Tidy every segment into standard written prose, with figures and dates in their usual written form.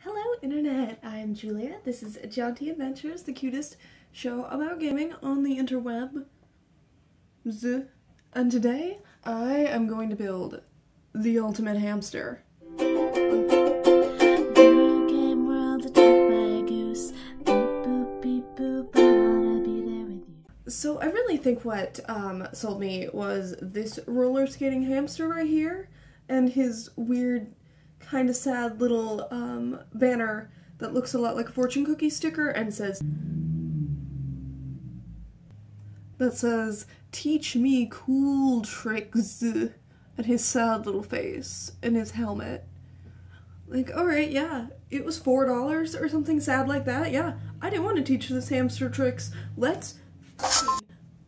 Hello Internet, I'm Julia. This is Jaunty Adventures, the cutest show about gaming on the interweb. And today, I am going to build the ultimate hamster. So I really think what sold me was this roller skating hamster right here, and his weird, kind of sad little banner that looks a lot like a fortune cookie sticker and says, "Teach me cool tricks," and his sad little face and his helmet. Like, alright, yeah, it was $4 or something sad like that. Yeah, I didn't want to teach this hamster tricks. Let's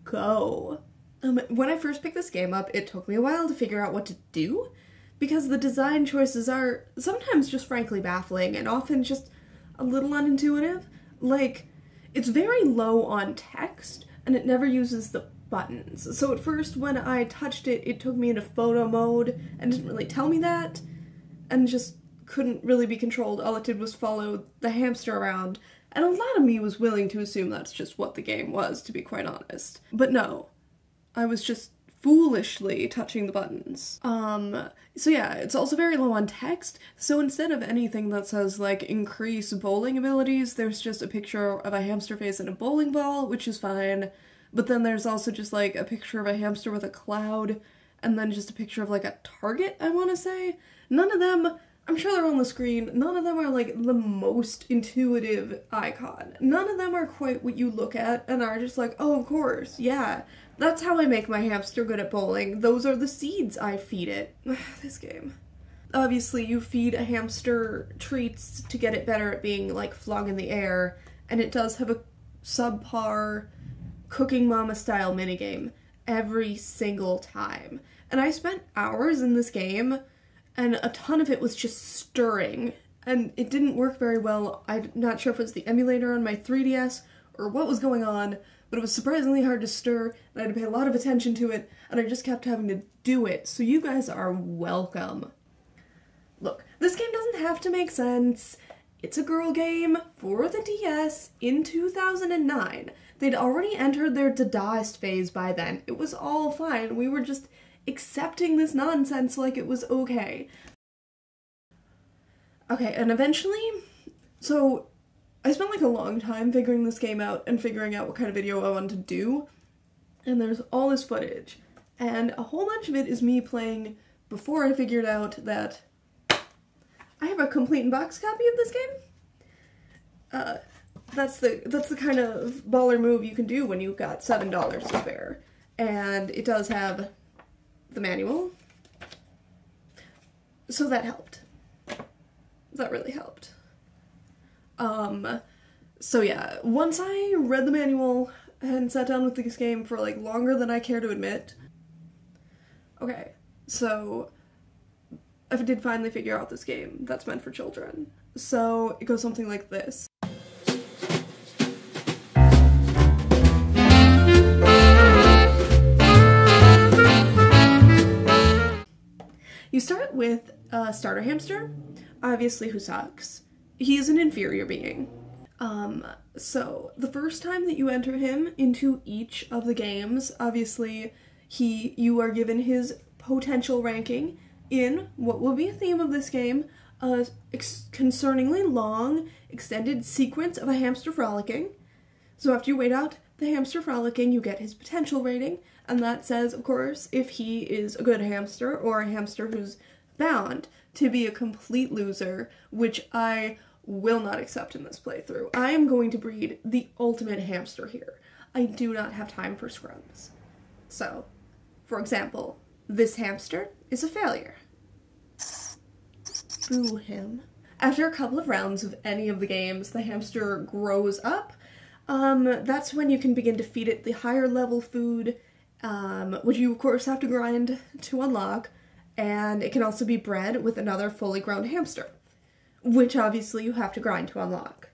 go. When I first picked this game up, it took me a while to figure out what to do, because the design choices are sometimes just frankly baffling and often just a little unintuitive. Like, it's very low on text, and it never uses the buttons. So at first, when I touched it, it took me into photo mode and didn't really tell me that, and just couldn't really be controlled. All it did was follow the hamster around, and a lot of me was willing to assume that's just what the game was, to be quite honest. But no, I was just foolishly touching the buttons. So yeah, it's also very low on text, so instead of anything that says, like, increase bowling abilities, there's just a picture of a hamster face and a bowling ball, which is fine, but then there's also just, like, a picture of a hamster with a cloud, and then just a picture of, like, a target, I want to say. None of them, I'm sure they're on the screen, none of them are, like, the most intuitive icon. None of them are quite what you look at and are just like, oh, of course, yeah. That's how I make my hamster good at bowling. Those are the seeds I feed it. This game. Obviously, you feed a hamster treats to get it better at being, like, flung in the air, and it does have a subpar Cooking Mama style minigame every single time. And I spent hours in this game, and a ton of it was just stirring, and it didn't work very well. I'm not sure if it was the emulator on my 3DS or what was going on, but it was surprisingly hard to stir, and I had to pay a lot of attention to it, and I just kept having to do it, so you guys are welcome. Look, this game doesn't have to make sense. It's a girl game for the DS in 2009. They'd already entered their Dadaist phase by then. It was all fine. We were just accepting this nonsense like it was okay. Okay, and eventually, so I spent like a long time figuring this game out and figuring out what kind of video I wanted to do, and there's all this footage, and a whole bunch of it is me playing before I figured out that I have a complete in-box copy of this game. That's the kind of baller move you can do when you've got $7 to spare, and it does have the manual, so that helped. That really helped. So yeah, once I read the manual and sat down with this game for, like, longer than I care to admit. Okay, so I did finally figure out this game that's meant for children. So it goes something like this. You start with a starter hamster, obviously, who sucks. He is an inferior being. So the first time that you enter him into each of the games, obviously, you are given his potential ranking in what will be a theme of this game, a concerningly long, extended sequence of a hamster frolicking. So after you wait out the hamster frolicking, you get his potential rating, and that says, of course, if he is a good hamster or a hamster who's bound to be a complete loser, which I will not accept in this playthrough. I am going to breed the ultimate hamster here. I do not have time for scrums. So, for example, this hamster is a failure. Boo him. After a couple of rounds of any of the games, the hamster grows up. That's when you can begin to feed it the higher level food, which you of course have to grind to unlock, and it can also be bred with another fully grown hamster, which obviously you have to grind to unlock.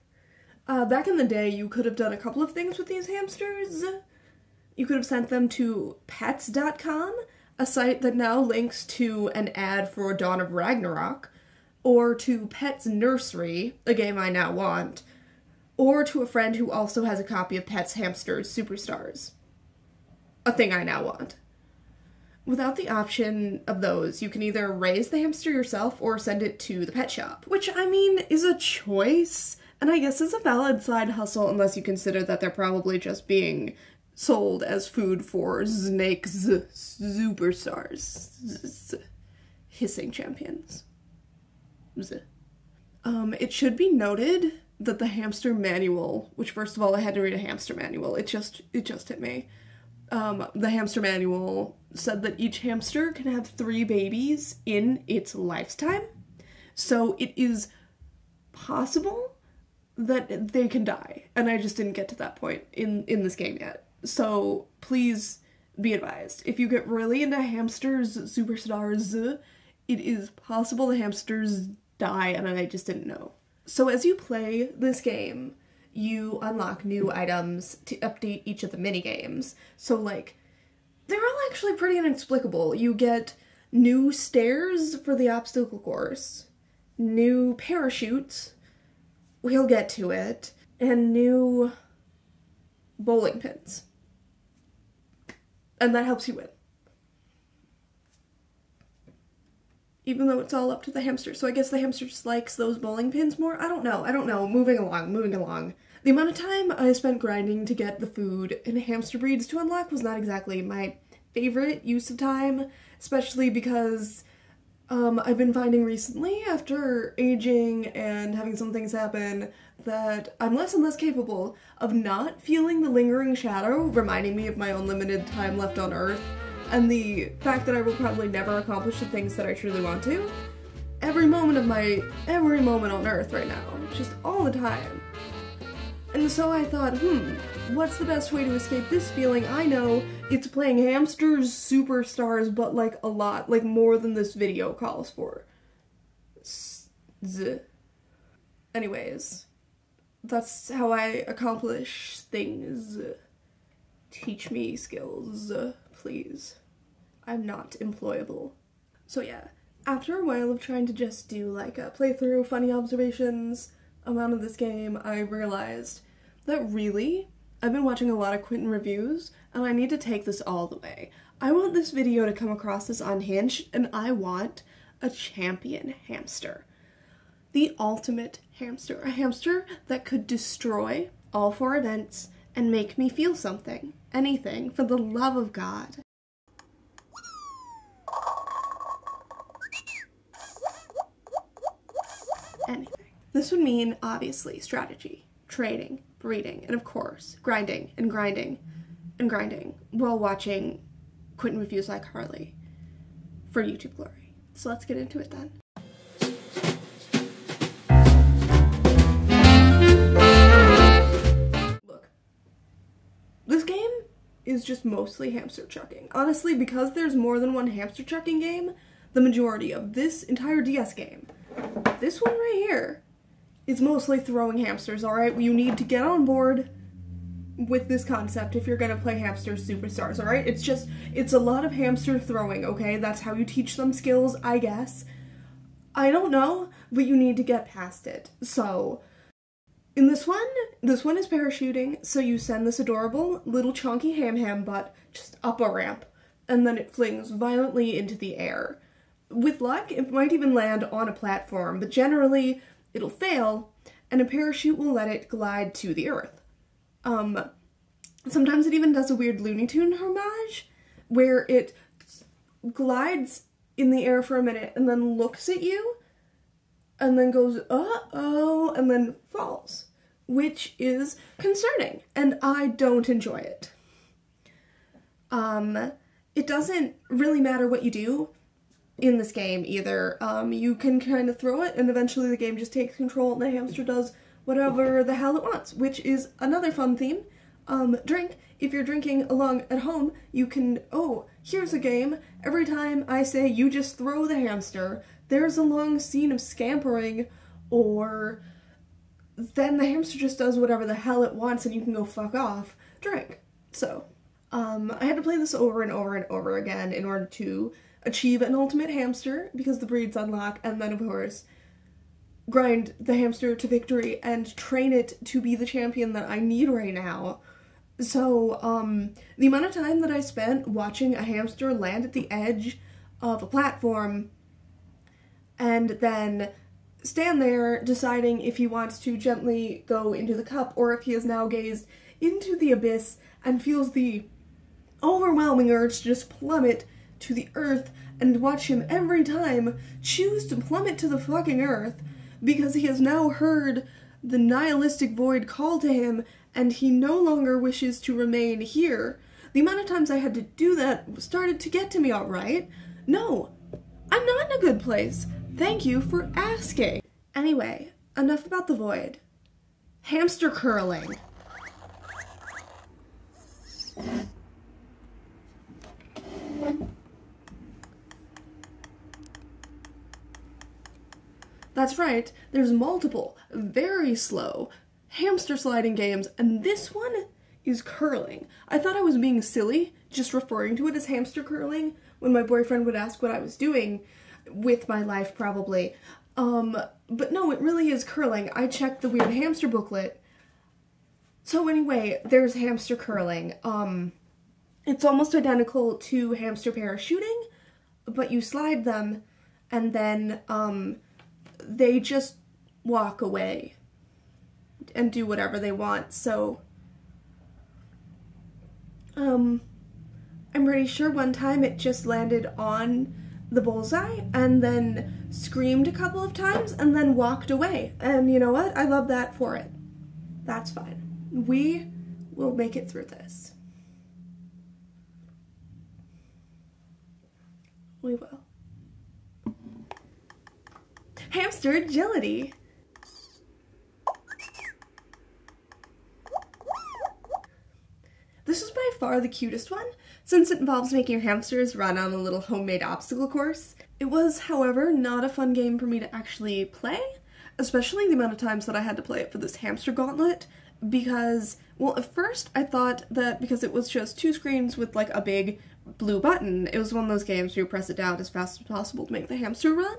Back in the day, you could have done a couple of things with these hamsters. You could have sent them to pets.com, a site that now links to an ad for Dawn of Ragnarok, or to Pet's Nursery, a game I now want, or to a friend who also has a copy of Petz Hamsterz Superstarz, a thing I now want. Without the option of those, you can either raise the hamster yourself or send it to the pet shop, which, I mean, is a choice, and I guess is a valid side hustle unless you consider that they're probably just being sold as food for snakes superstars. Hissing champions. It should be noted that the hamster manual, which first of all I had to read a hamster manual, it just hit me. The hamster manual said that each hamster can have 3 babies in its lifetime, so it is possible that they can die, and I just didn't get to that point in this game yet. So please be advised, if you get really into Hamsterz Superstarz, it is possible the hamsters die and I just didn't know. So as you play this game, you unlock new items to update each of the mini-games. So, like, they're all actually pretty inexplicable. You get new stairs for the obstacle course, new parachutes, we'll get to it, and new bowling pins. And that helps you win. Even though it's all up to the hamster. So I guess the hamster just likes those bowling pins more? I don't know. Moving along. The amount of time I spent grinding to get the food and hamster breeds to unlock was not exactly my favorite use of time, especially because I've been finding recently, after aging and having some things happen, that I'm less and less capable of not feeling the lingering shadow reminding me of my own limited time left on Earth, and the fact that I will probably never accomplish the things that I truly want to. Every moment on Earth right now, just all the time. And so I thought, what's the best way to escape this feeling? I know, it's playing Hamsterz Superstarz, but like a lot, like more than this video calls for. Anyways, that's how I accomplish things. Teach me skills, please. I'm not employable. So yeah, after a while of trying to just do like a playthrough, funny observations amount of this game, I realized that really, I've been watching a lot of Quentin reviews, and I need to take this all the way. I want this video to come across as unhinged, and I want a champion hamster. The ultimate hamster. A hamster that could destroy all 4 events and make me feel something. Anything, for the love of God. Anything. This would mean, obviously, strategy, trading, breeding, and of course, grinding and grinding and grinding while watching Quentin reviews like Harley for YouTube glory. So let's get into it then. Look, this game is just mostly hamster chucking. Honestly, because there's more than one hamster chucking game, the majority of this entire DS game, this one right here, is mostly throwing hamsters, alright? You need to get on board with this concept if you're gonna play Hamsterz Superstarz, alright? It's a lot of hamster throwing, okay? That's how you teach them skills, I guess. I don't know, but you need to get past it. So, in this one is parachuting, so you send this adorable little chunky ham butt just up a ramp, and then it flings violently into the air. With luck, it might even land on a platform, but generally, it'll fail, and a parachute will let it glide to the earth. Sometimes it even does a weird Looney Tune homage, where it glides in the air for a minute, and then looks at you, and then goes, uh-oh, and then falls, which is concerning, and I don't enjoy it. It doesn't really matter what you do in this game either. You can kind of throw it and eventually the game just takes control and the hamster does whatever the hell it wants, which is another fun theme. Drink. If you're drinking along at home, you can, oh, here's a game. Every time I say you just throw the hamster, there's a long scene of scampering, or then the hamster just does whatever the hell it wants and you can go fuck off. Drink. So, I had to play this over and over and over again in order to achieve an ultimate hamster, because the breeds unlock, and then of course grind the hamster to victory and train it to be the champion that I need right now. So, the amount of time that I spent watching a hamster land at the edge of a platform and then stand there deciding if he wants to gently go into the cup or if he has now gazed into the abyss and feels the overwhelming urge to just plummet to the earth, and watch him every time choose to plummet to the fucking earth because he has now heard the nihilistic void call to him and he no longer wishes to remain here. The amount of times I had to do that started to get to me, alright? No, I'm not in a good place. Thank you for asking. Anyway, enough about the void. Hamster curling. That's right, there's multiple, very slow hamster sliding games, and this one is curling. I thought I was being silly, just referring to it as hamster curling, when my boyfriend would ask what I was doing with my life, probably. But no, it really is curling. I checked the weird hamster booklet. So anyway, there's hamster curling. It's almost identical to hamster parachuting, but you slide them, and then, they just walk away and do whatever they want. So, I'm pretty sure one time it just landed on the bullseye and then screamed a couple of times and then walked away. And you know what? I love that for it. That's fine. We will make it through this. We will. Hamster agility. This is by far the cutest one, since it involves making your hamsters run on a little homemade obstacle course. It was, however, not a fun game for me to actually play, especially the amount of times that I had to play it for this Hamster Gauntlet, because, well, at first I thought that because it was just 2 screens with like a big blue button, it was one of those games where you press it down as fast as possible to make the hamster run.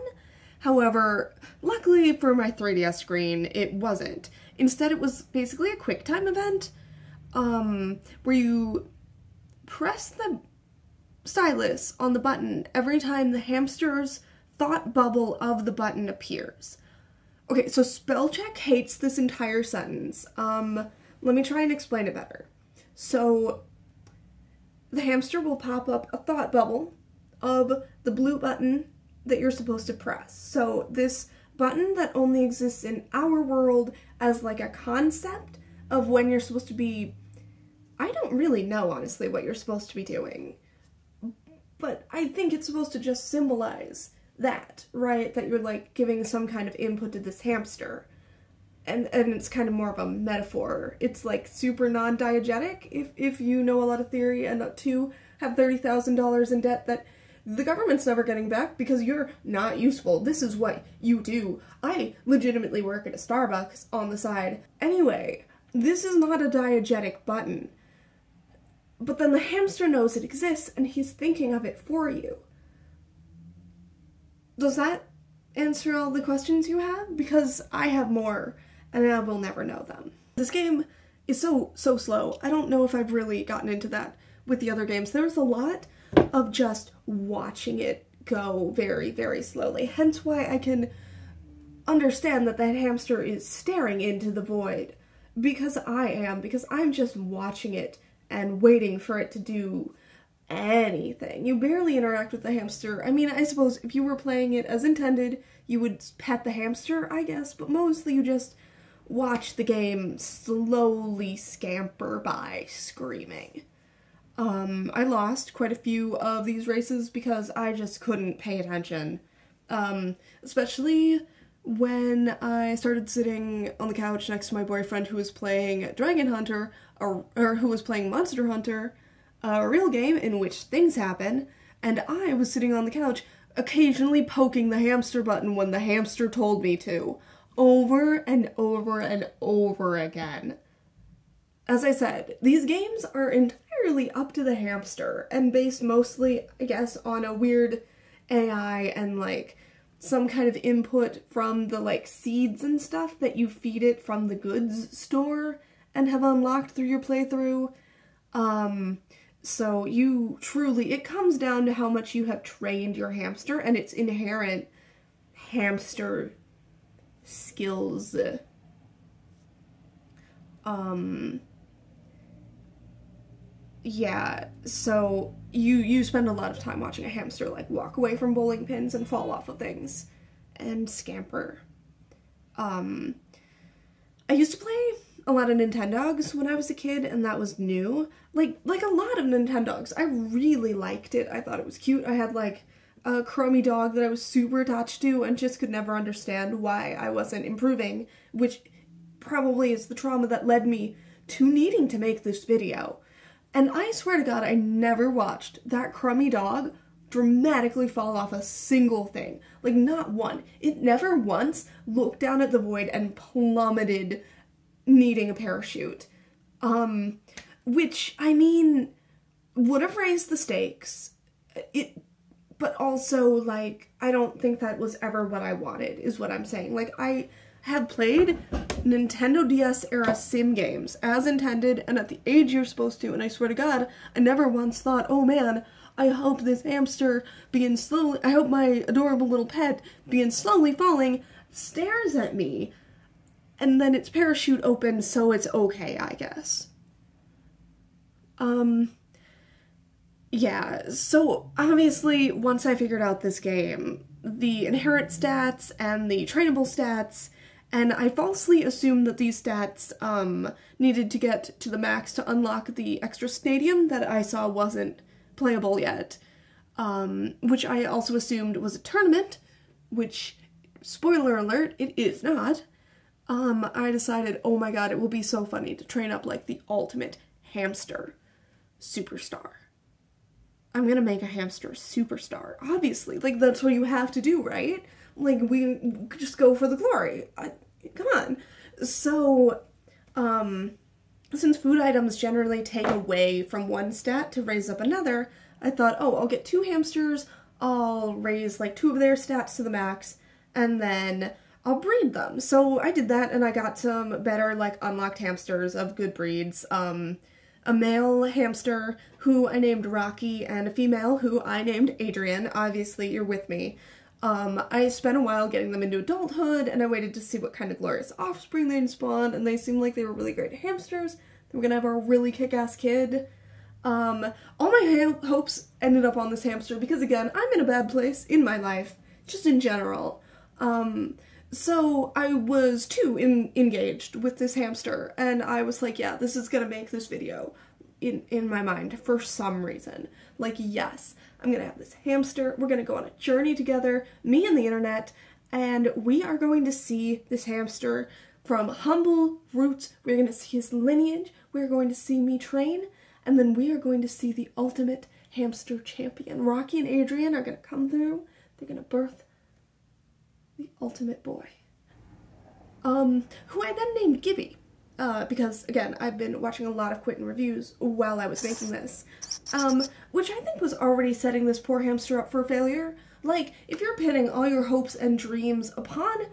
However, luckily for my 3DS screen, it wasn't. Instead, it was basically a QuickTime event, where you press the stylus on the button every time the hamster's thought bubble of the button appears. Okay, so spellcheck hates this entire sentence. Let me try and explain it better. So, the hamster will pop up a thought bubble of the blue button that you're supposed to press. So this button that only exists in our world as like a concept of when you're supposed to be, I don't really know honestly what you're supposed to be doing, but I think it's supposed to just symbolize that, right? That you're like giving some kind of input to this hamster. And it's kind of more of a metaphor. It's like super non-diegetic if you know a lot of theory, and not to have $30,000 in debt that the government's never getting back because you're not useful. This is what you do. I legitimately work at a Starbucks on the side. Anyway, this is not a diegetic button. But then the hamster knows it exists and he's thinking of it for you. Does that answer all the questions you have? Because I have more and I will never know them. This game is so slow. I don't know if I've really gotten into that with the other games. There's a lot of just watching it go very, very slowly. Hence why I can understand that that hamster is staring into the void. Because I'm just watching it and waiting for it to do anything. You barely interact with the hamster. I mean, I suppose if you were playing it as intended, you would pet the hamster, I guess, but mostly you just watch the game slowly scamper by, screaming. I lost quite a few of these races because I just couldn't pay attention. Especially when I started sitting on the couch next to my boyfriend who was playing Dragon Hunter, or who was playing Monster Hunter, a real game in which things happen, and I was sitting on the couch occasionally poking the hamster button when the hamster told me to, over and over and over again. As I said, these games are entirely up to the hamster, and based mostly, I guess, on a weird AI and, like, some kind of input from the, like, seeds and stuff that you feed it from the goods store and have unlocked through your playthrough. So you truly, it comes down to how much you have trained your hamster and its inherent hamster skills. Yeah, so you spend a lot of time watching a hamster, like, walk away from bowling pins and fall off of things and scamper. I used to play a lot of Nintendogs when I was a kid, and that was new. Like a lot of Nintendogs. I really liked it. I thought it was cute. I had, like, a crummy dog that I was super attached to and just could never understand why I wasn't improving, which probably is the trauma that led me to needing to make this video. And I swear to God, I never watched that crummy dog dramatically fall off a single thing. Like, not one. It never once looked down at the void and plummeted needing a parachute. Which, I mean, would have raised the stakes. But also, like, I don't think that was ever what I wanted, is what I'm saying. Like, I have played Nintendo DS era sim games as intended and at the age you're supposed to, and I swear to God, I never once thought, oh man, I hope this hamster I hope my adorable little pet slowly falling stares at me, and then its parachute opens, so it's okay, I guess. Yeah, so obviously, once I figured out this game, the inherent stats and the trainable stats, and I falsely assumed that these stats needed to get to the max to unlock the extra stadium that I saw wasn't playable yet, which I also assumed was a tournament, which, spoiler alert, it is not. I decided, oh my god, it will be so funny to train up like the ultimate hamster superstar. I'm gonna make a hamster superstar, obviously. Like, that's what you have to do, right? Like, we just go for the glory. Come on. So, since food items generally take away from one stat to raise up another, I thought, oh, I'll get 2 hamsters, I'll raise, like, 2 of their stats to the max, and then I'll breed them. So I did that, and I got some better, like, unlocked hamsters of good breeds. A male hamster who I named Rocky, and a female who I named Adrian. Obviously, you're with me. I spent a while getting them into adulthood, and I waited to see what kind of glorious offspring they'd spawn, and they seemed like they were really great hamsters. They were gonna have a really kick-ass kid. All my hopes ended up on this hamster because, again, I'm in a bad place in my life, just in general. So I was too engaged with this hamster, and I was like, yeah, this is gonna make this video in my mind for some reason. Like, yes, I'm gonna have this hamster, we're gonna go on a journey together, me and the internet, and we are going to see this hamster from humble roots. We're gonna see his lineage, we're going to see me train, and then we are going to see the ultimate hamster champion. Rocky and Adrian are gonna come through, they're gonna birth the ultimate boy. Who I then named Gibby, because, again, I've been watching a lot of Quentin reviews while I was making this, which I think was already setting this poor hamster up for failure. Like, if you're pinning all your hopes and dreams upon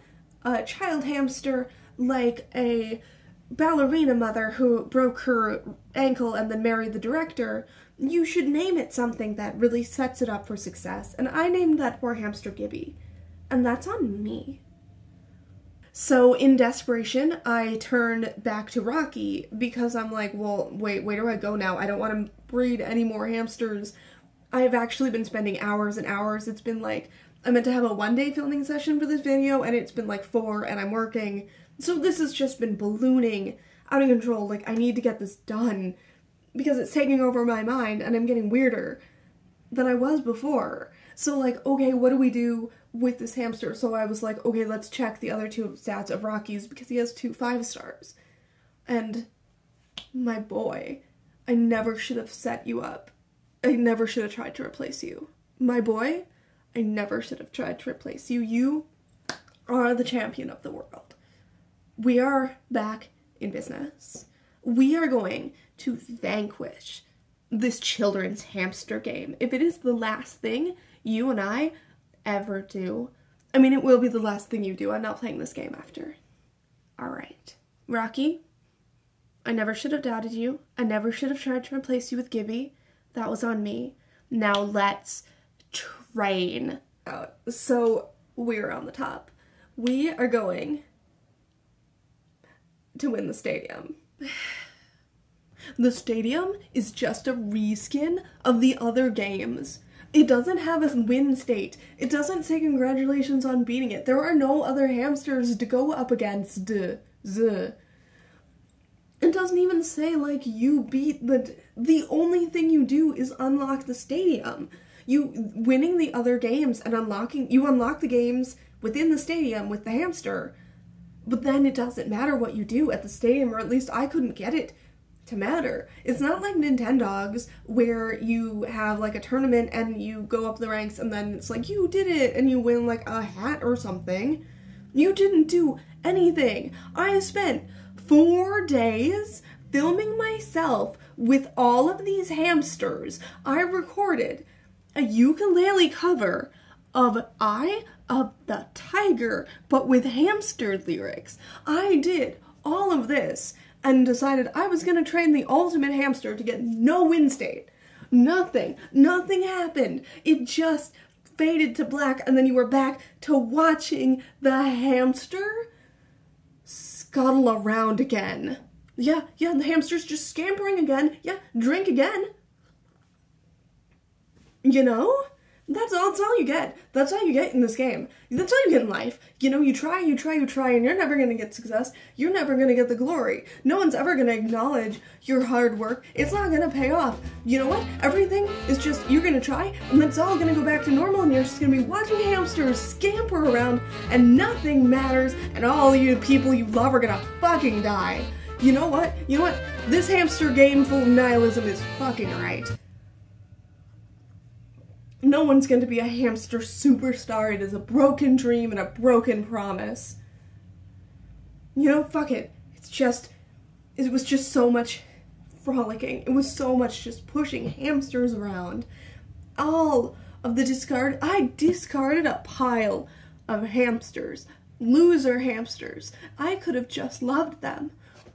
a child hamster like a ballerina mother who broke her ankle and then married the director, you should name it something that really sets it up for success, and I named that poor hamster Gibby. And that's on me. So in desperation, I turned back to Rocky because I'm like, well, wait, where do I go now? I don't want to breed any more hamsters. I've actually been spending hours and hours. It's been like, I meant to have a one-day filming session for this video, and it's been like 4, and I'm working. So this has just been ballooning out of control. Like, I need to get this done because it's taking over my mind, and I'm getting weirder than I was before. So, like, okay, what do we do with this hamster? So I was like, okay, let's check the other 2 stats of Rocky's because he has 2 5-stars. And my boy, I never should have set you up. I never should have tried to replace you. My boy, I never should have tried to replace you. You are the champion of the world. We are back in business. We are going to vanquish this children's hamster game. If it is the last thing you and I ever do, I mean, it will be the last thing you do. I'm not playing this game after. Alright. Rocky, I never should have doubted you. I never should have tried to replace you with Gibby. That was on me. Now let's train. So, we're on the top. We are going to win the stadium. The stadium is just a reskin of the other games. It doesn't have a win state. It doesn't say congratulations on beating it. There are no other hamsters to go up against. It doesn't even say, like, you beat the only thing you do is unlock the stadium. You winning the other games and you unlock the games within the stadium with the hamster. But then it doesn't matter what you do at the stadium, or at least I couldn't get it to matter. It's not like Nintendogs where you have like a tournament and you go up the ranks and then it's like you did it and you win like a hat or something. You didn't do anything. I spent 4 days filming myself with all of these hamsters. I recorded a ukulele cover of Eye of the Tiger, but with hamster lyrics. I did all of this and decided I was going to train the ultimate hamster to get no win state. Nothing happened. It just faded to black, and then you were back to watching the hamster scuttle around again. Yeah, the hamster's just scampering again. Yeah, drink again. You know? That's all you get. That's all you get in this game. That's all you get in life. You know, you try, and you're never gonna get success. You're never gonna get the glory. No one's ever gonna acknowledge your hard work. It's not gonna pay off. You know what? Everything is just, you're gonna try, and then it's all gonna go back to normal, and you're just gonna be watching hamsters scamper around, and nothing matters, and all you people you love are gonna fucking die. You know what? This hamster game full of nihilism is fucking right. No one's going to be a hamster superstar. It is a broken dream and a broken promise. You know, fuck it. It was just so much frolicking. It was so much just pushing hamsters around. All of the I discarded a pile of hamsters. Loser hamsters. I could have just loved them.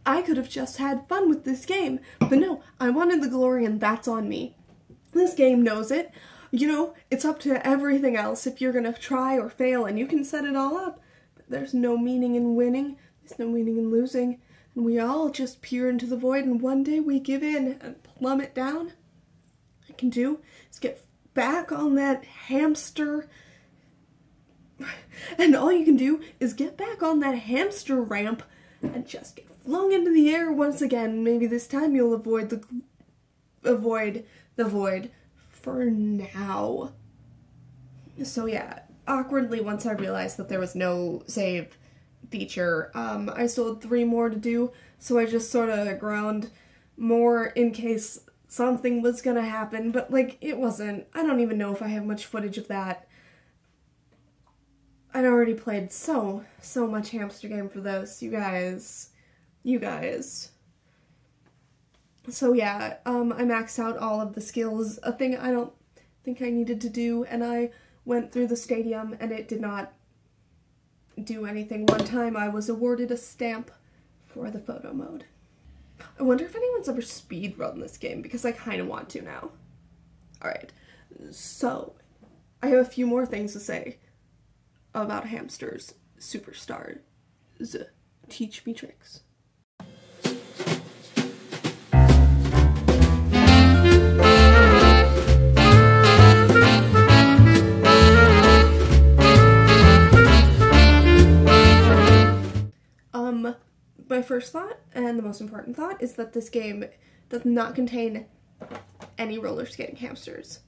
I could have just had fun with this game. But no, I wanted the glory, and that's on me. This game knows it. You know, it's up to everything else if you're gonna try or fail, and you can set it all up. But there's no meaning in winning, there's no meaning in losing, and we all just peer into the void, and one day we give in and plummet down. All I can do is get back on that hamster, and all you can do is get back on that hamster ramp and just get flung into the air once again. Maybe this time you'll avoid the void. For now. So yeah, awkwardly, once I realized that there was no save feature, I still had 3 more to do, so I just sort of ground more in case something was gonna happen, but like, it wasn't. I don't even know if I have much footage of that. I'd already played so much hamster game for this, you guys. So yeah, I maxed out all of the skills, a thing I don't think I needed to do, and I went through the stadium and it did not do anything. One time I was awarded a stamp for the photo mode. I wonder if anyone's ever speedrun this game, because I kind of want to now. Alright, so I have a few more things to say about Hamsterz Superstarz. Teach me tricks. My first thought, and the most important thought, is that this game does not contain any roller skating hamsters,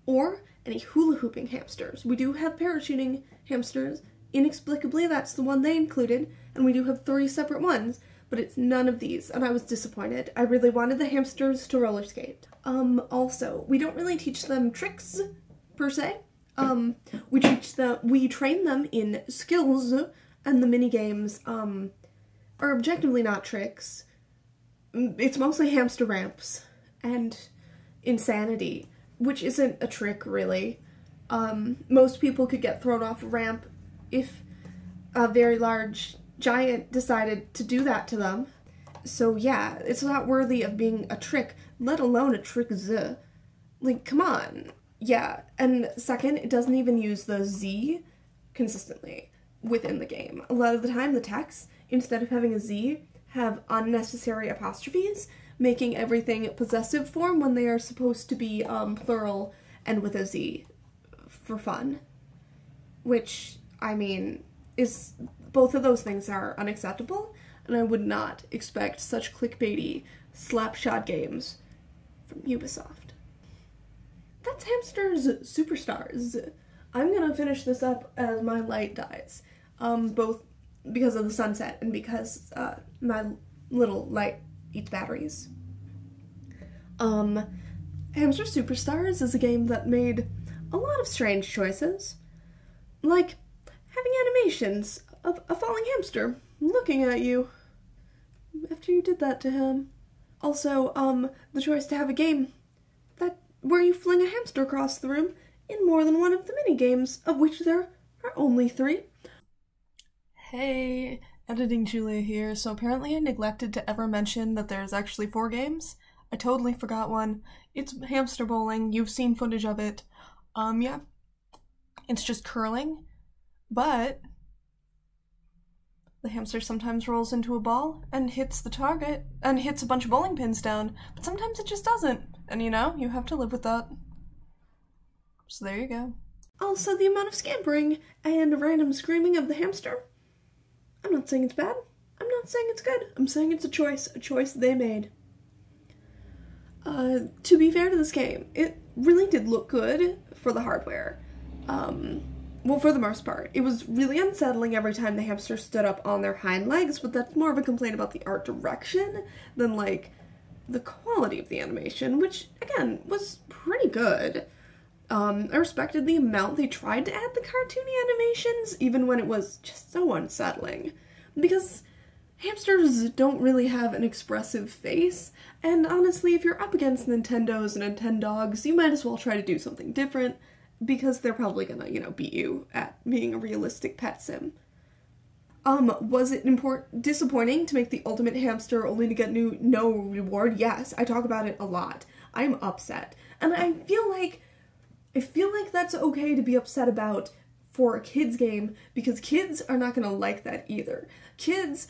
or any hula hooping hamsters. We do have parachuting hamsters. Inexplicably, that's the one they included, and we do have 3 separate ones, but it's none of these, and I was disappointed. I really wanted the hamsters to roller skate. Also, we don't really teach them tricks, per se. We train them in skills, and the mini games, are objectively not tricks. It's mostly hamster ramps and insanity, which isn't a trick, really. Most people could get thrown off a ramp if a very large giant decided to do that to them. So yeah, it's not worthy of being a trick, let alone a trick Z. Like, come on. Yeah, and second, it doesn't even use the Z consistently within the game. A lot of the time, the texts, instead of having a Z, have unnecessary apostrophes, making everything possessive form when they are supposed to be plural and with a Z for fun. Which, I mean, is both of those things are unacceptable, and I would not expect such clickbaity slapshot games from Ubisoft. That's Hamsterz Superstarz. I'm gonna finish this up as my light dies, both because of the sunset and because my little light eats batteries. Hamster Superstarz is a game that made a lot of strange choices, like having animations of a falling hamster looking at you after you did that to him. Also, the choice to have a game where you fling a hamster across the room in more than one of the mini-games, of which there are only 3. Hey, Editing Julia here. So apparently I neglected to ever mention that there's actually 4 games. I totally forgot one. It's Hamster Bowling. You've seen footage of it. Yeah. It's just curling, but the hamster sometimes rolls into a ball and hits the target and hits a bunch of bowling pins down, but sometimes it just doesn't. And you know, you have to live with that. So there you go. Also, the amount of scampering and random screaming of the hamster. I'm not saying it's bad. I'm not saying it's good. I'm saying it's a choice they made. To be fair to this game, it really did look good for the hardware. Well, for the most part. It was really unsettling every time the hamster stood up on their hind legs, but that's more of a complaint about the art direction than, like, the quality of the animation, which, again, was pretty good. I respected the amount they tried to add the cartoony animations, even when it was just so unsettling. Because hamsters don't really have an expressive face, and honestly, if you're up against Nintendos and Nintendogs, you might as well try to do something different, because they're probably gonna, you know, beat you at being a realistic pet sim. Was it disappointing to make the ultimate hamster only to get no reward? Yes, I talk about it a lot. I'm upset. And I feel like that's okay to be upset about for a kids game, because kids are not gonna like that either. Kids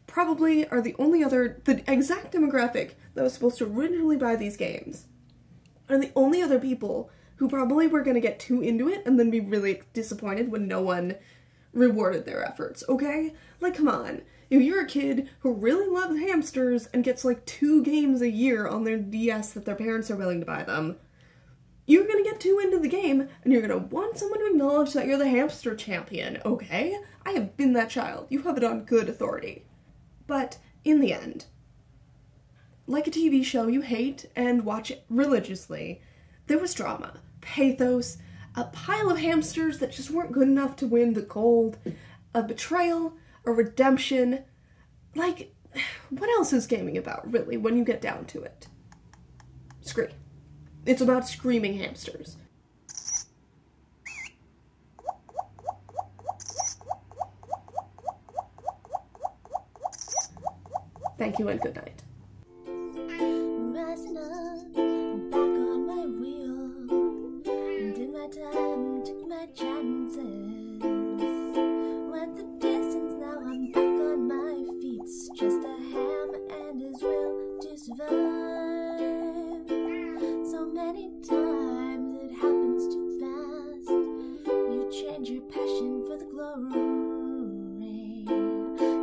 probably are the exact demographic that was supposed to originally buy these games, and the only other people who probably were gonna get too into it and then be really disappointed when no one rewarded their efforts, okay? Like, come on. If you're a kid who really loves hamsters and gets like 2 games a year on their DS that their parents are willing to buy them, you're gonna get too into the game and you're gonna want someone to acknowledge that you're the hamster champion, okay? I have been that child. You have it on good authority. But in the end, like a TV show you hate and watch it religiously, there was drama, pathos, a pile of hamsters that just weren't good enough to win the gold, a betrayal, a redemption. Like, what else is gaming about, really, when you get down to it? Scream. It's about screaming hamsters. Thank you and good night. Rising up, back on my wheel. Did my time, took my chances. Went the distance, now I'm back on my feet. Just a ham and his will to survive. So many times it happens too fast. You change your passion for the glory.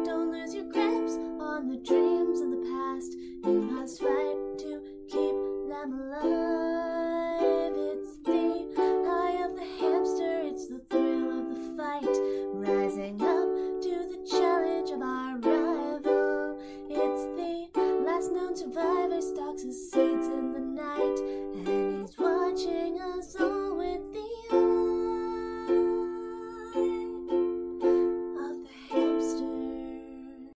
Don't lose your grips on the dreams of the past. You must fight to keep them alive. It's the high of the hamster, it's the thrill of the fight. Rising up to the challenge of our rival. It's the last known survivor, stalks his seeds in the night, and he's watching us all.